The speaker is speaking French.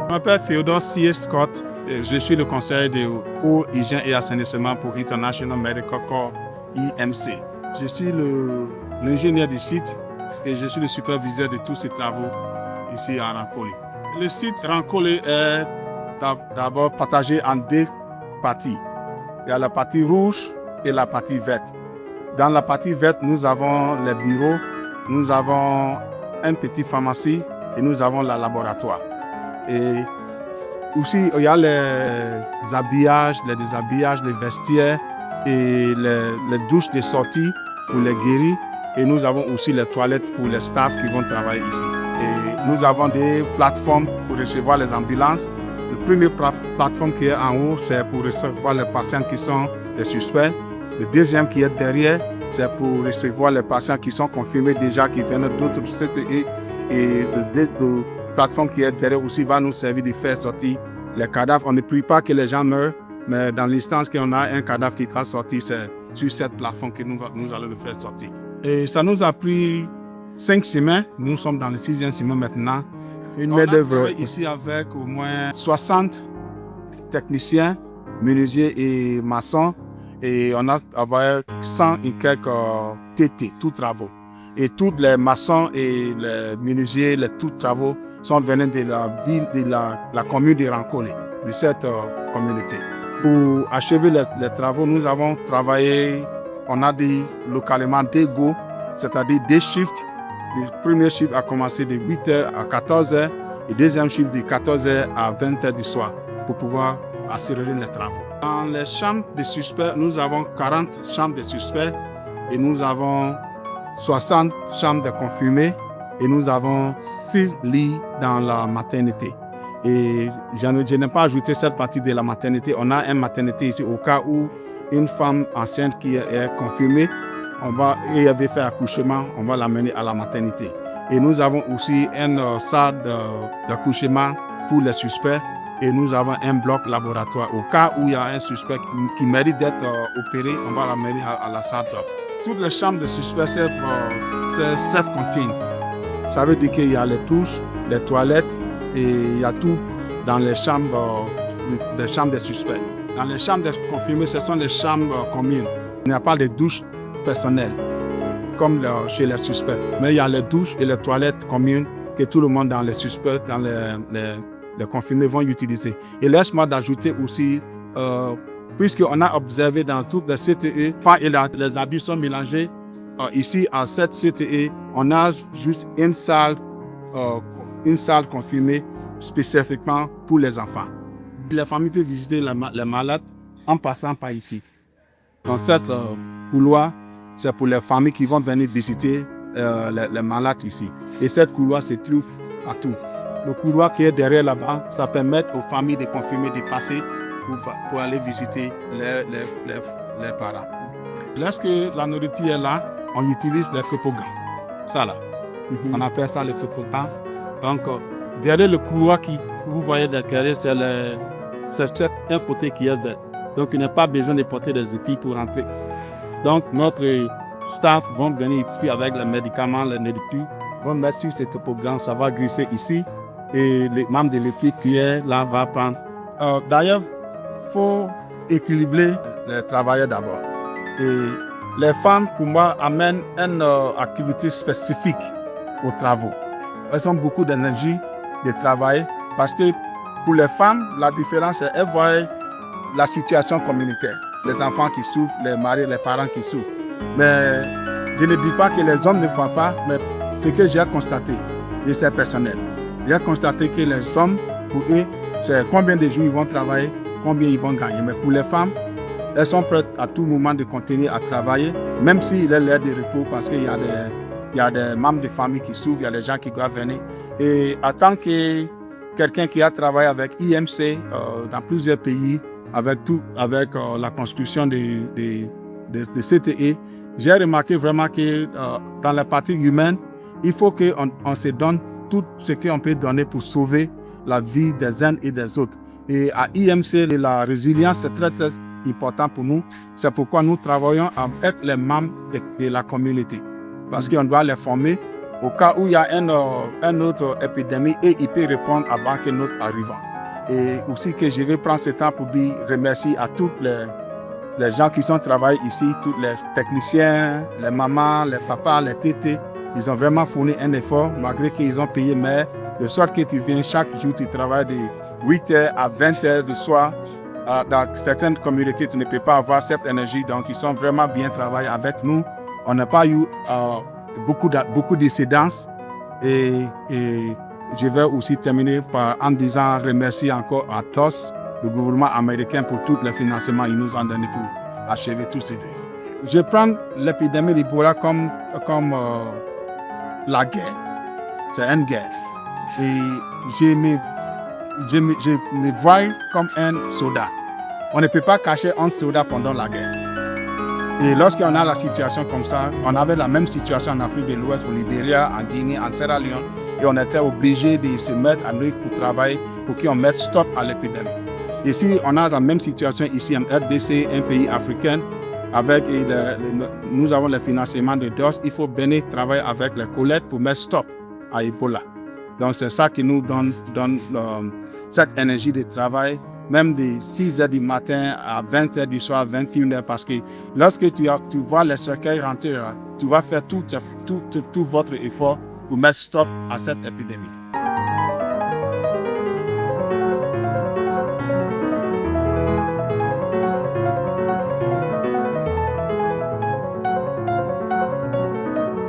Je m'appelle Theodore C. Scott et je suis le conseiller de eau, hygiène et assainissement pour International Medical Corps IMC. Je suis l'ingénieur du site et je suis le superviseur de tous ces travaux ici à Rancolé. Le site Rancolé est d'abord partagé en deux parties. Il y a la partie rouge et la partie verte. Dans la partie verte, nous avons les bureaux, nous avons une petite pharmacie et nous avons le laboratoire. Et aussi, il y a les habillages, les déshabillages, les vestiaires et les douches de sortie pour les guéris. Et nous avons aussi les toilettes pour les staffs qui vont travailler ici. Et nous avons des plateformes pour recevoir les ambulances. La première plateforme qui est en haut, c'est pour recevoir les patients qui sont des suspects. Le deuxième qui est derrière, c'est pour recevoir les patients qui sont confirmés déjà, qui viennent d'autres CTE. Et la plateforme qui est derrière aussi va nous servir de faire sortir les cadavres. On ne prie pas que les gens meurent, mais dans l'instance qu'on a un cadavre qui va sortir, c'est sur cette plateforme que nous allons le faire sortir. Et ça nous a pris 5 semaines. Nous sommes dans le 6e semaine maintenant. Une main-d'œuvre. On a travaillé ici avec au moins 60 techniciens, menuisiers et maçons. Et on a travaillé 100 et quelques TT, tous travaux. Et tous les maçons et les menuisiers, tous travaux sont venus de la ville, de la commune de Rancolé, de cette communauté. Pour achever les travaux, nous avons travaillé, on a dit localement 2 go, c'est-à-dire 2 shifts. Le premier shift a commencé de 8h à 14h et le deuxième shift de 14h à 20h du soir pour pouvoir assurer les travaux. Dans les chambres des suspects, nous avons 40 chambres de suspects et nous avons 60 chambres de confirmés et nous avons 6 lits dans la maternité. Et je n'ai pas ajouté cette partie de la maternité. On a une maternité ici au cas où une femme enceinte qui est confirmée et elle veut faire accouchement, on va l'amener à la maternité. Et nous avons aussi une salle d'accouchement pour les suspects et nous avons un bloc laboratoire. Au cas où il y a un suspect qui mérite d'être opéré, on va l'amener à la salle. Toutes les chambres de suspects sont self-contained. Ça veut dire qu'il y a les douches, les toilettes et il y a tout dans les chambres des suspects. Dans les chambres des confirmés, ce sont les chambres communes. Il n'y a pas de douche personnelle comme chez les suspects. Mais il y a les douches et les toilettes communes que tout le monde dans les suspects, dans les confirmés vont utiliser. Et laisse-moi d'ajouter aussi, puisqu'on a observé dans toutes les CTE, les habits sont mélangés. Ici, à cette CTE, on a juste une salle confirmée spécifiquement pour les enfants. Les familles peuvent visiter les malades en passant par ici. Dans cette couloir, c'est pour les familles qui vont venir visiter les malades ici. Et cette couloir se trouve partout. Le couloir qui est derrière là-bas, ça permet aux familles de confirmer de passer pour aller visiter les parents. Lorsque la nourriture est là, on utilise les topogans. Ça là, on appelle ça les topogans. Donc, derrière le couloir que vous voyez derrière, c'est un côté qui est vert. Donc, il n'y a pas besoin de porter des épis pour rentrer. Donc, notre staff vont venir ici avec les médicaments, les nourritures, vont mettre sur ces topogans, ça va glisser ici. Et les membres de l'équipe qui est là va prendre. D'ailleurs, il faut équilibrer les travailleurs d'abord. Et les femmes, pour moi, amènent une activité spécifique aux travaux. Elles ont beaucoup d'énergie de travail parce que pour les femmes, la différence est qu'elles voient la situation communautaire. Les enfants qui souffrent, les maris, les parents qui souffrent. Mais je ne dis pas que les hommes ne voient pas, mais ce que j'ai constaté, et c'est personnel. J'ai constaté que les hommes, pour eux, c'est combien de jours ils vont travailler, combien ils vont gagner. Mais pour les femmes, elles sont prêtes à tout moment de continuer à travailler, même s'il est l'heure de repos, parce qu'il y a des membres de famille qui souffrent, il y a des gens qui doivent venir. Et en tant que quelqu'un qui a travaillé avec IMC dans plusieurs pays, avec la construction des CTE, j'ai remarqué vraiment que dans la partie humaine, il faut qu'on se donne tout ce qu'on peut donner pour sauver la vie des uns et des autres. Et à IMC, la résilience est très, très important pour nous. C'est pourquoi nous travaillons avec les membres de la communauté. Parce qu'on doit les former au cas où il y a une autre épidémie et il peut répondre avant que notre arrivant. Et aussi que je vais prendre ce temps pour dire remercier à tous les gens qui sont travaillés ici, tous les techniciens, les mamans, les papas, les tétés. Ils ont vraiment fourni un effort malgré qu'ils ont payé, mais de sorte que tu viens chaque jour, tu travailles de 8h à 20h du soir. Dans certaines communautés, tu ne peux pas avoir cette énergie, donc ils sont vraiment bien travaillés avec nous. On n'a pas eu beaucoup d'incidences et je vais aussi terminer en disant remercier encore à TOS, le gouvernement américain, pour tout le financement qu'ils nous ont donné pour achever tous ces deux. Je prends l'épidémie d'Ebola comme la guerre. C'est une guerre. Et je me vois comme un soldat. On ne peut pas cacher un soldat pendant la guerre. Et lorsqu'on a la situation comme ça, on avait la même situation en Afrique de l'Ouest, au Libéria, en Guinée, en Sierra Leone, et on était obligé de se mettre en œuvre pour travailler pour qu'on mette stop à l'épidémie. Ici, on a la même situation ici en RDC, un pays africain, avec nous avons le financement de DOS. Il faut venir travailler avec les collègues pour mettre stop à Ebola. Donc c'est ça qui nous donne cette énergie de travail, même de 6h du matin à 20h du soir, 21h, parce que lorsque tu vois les cercueils rentrer, tu vas faire tout votre effort pour mettre stop à cette épidémie.